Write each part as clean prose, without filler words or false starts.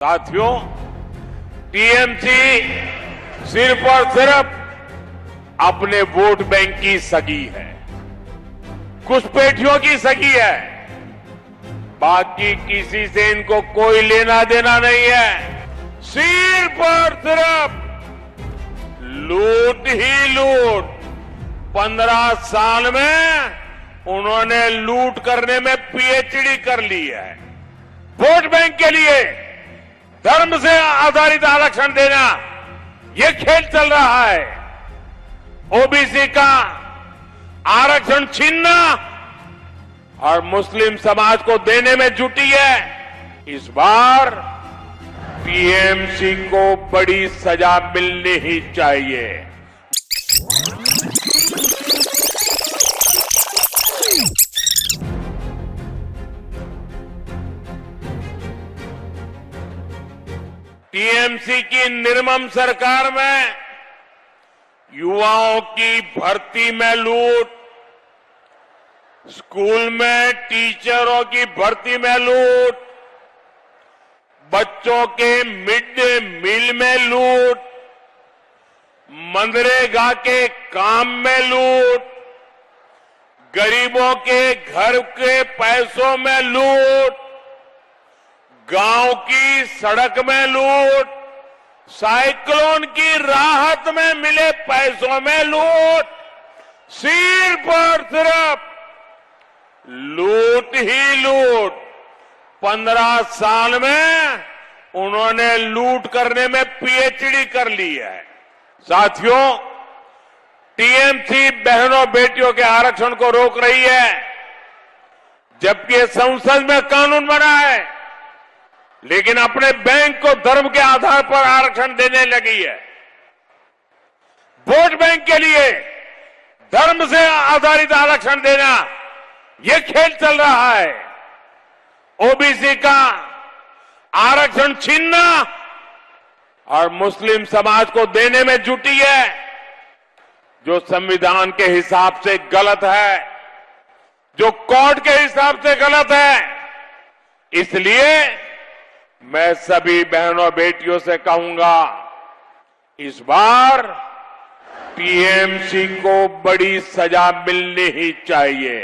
साथियों, टीएमसी सिर्फ और सिर्फ अपने वोट बैंक की सगी है, घुसपैठियों की सगी है। बाकी किसी से इनको कोई लेना देना नहीं है। सिर्फ और सिर्फ लूट ही लूट। 15 साल में उन्होंने लूट करने में पीएचडी कर ली है। वोट बैंक के लिए धर्म से आधारित आरक्षण देना, यह खेल चल रहा है। ओबीसी का आरक्षण छीनना और मुस्लिम समाज को देने में जुटी है। इस बार टीएमसी को बड़ी सजा मिलनी ही चाहिए। टीएमसी की निर्मम सरकार में युवाओं की भर्ती में लूट, स्कूल में टीचरों की भर्ती में लूट, बच्चों के मिड डे मील में लूट, मनरेगा के काम में लूट, गरीबों के घर के पैसों में लूट, गांव की सड़क में लूट, साइक्लोन की राहत में मिले पैसों में लूट। सिर्फ और सिर्फ लूट ही लूट। 15 साल में उन्होंने लूट करने में पीएचडी कर ली है। साथियों, टीएमसी बहनों बेटियों के आरक्षण को रोक रही है, जबकि संसद में कानून बना है, लेकिन अपने बैंक को धर्म के आधार पर आरक्षण देने लगी है। वोट बैंक के लिए धर्म से आधारित आरक्षण देना, यह खेल चल रहा है। ओबीसी का आरक्षण छीनना और मुस्लिम समाज को देने में जुटी है, जो संविधान के हिसाब से गलत है, जो कोर्ट के हिसाब से गलत है। इसलिए मैं सभी बहनों बेटियों से कहूंगा, इस बार टीएमसी को बड़ी सजा मिलनी ही चाहिए।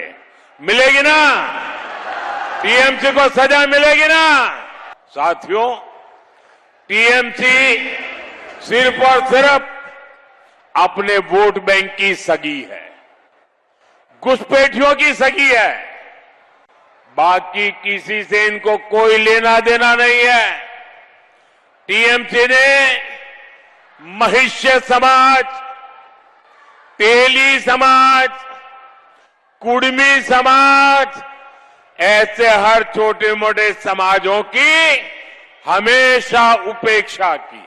मिलेगी ना? टीएमसी को सजा मिलेगी ना? साथियों, टीएमसी सिर्फ और सिर्फ अपने वोट बैंक की सगी है, घुसपैठियों की सगी है। बाकी किसी से इनको कोई लेना देना नहीं है। टीएमसी ने महिष्य समाज, तेली समाज, कुड़मी समाज, ऐसे हर छोटे मोटे समाजों की हमेशा उपेक्षा की,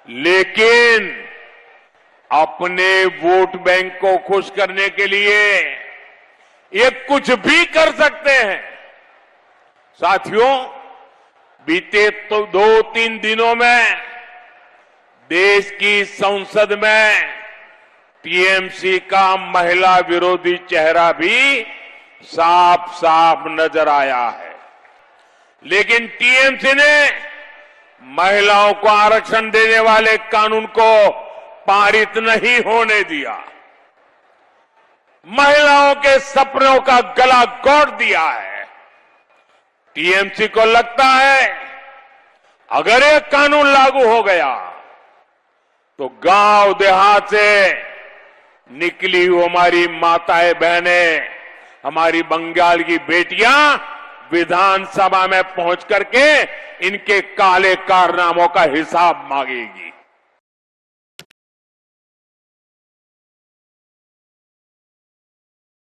लेकिन अपने वोट बैंक को खुश करने के लिए ये कुछ भी कर सकते हैं। साथियों, बीते तो 2-3 दिनों में देश की संसद में टीएमसी का महिला विरोधी चेहरा भी साफ साफ नजर आया है। लेकिन टीएमसी ने महिलाओं को आरक्षण देने वाले कानून को पारित नहीं होने दिया, महिलाओं के सपनों का गला घोट दिया है। टीएमसी को लगता है अगर ये कानून लागू हो गया तो गांव देहात से निकली हुई हमारी माताएं बहनें, हमारी बंगाल की बेटियां विधानसभा में पहुंच करके इनके काले कारनामों का हिसाब मांगेगी।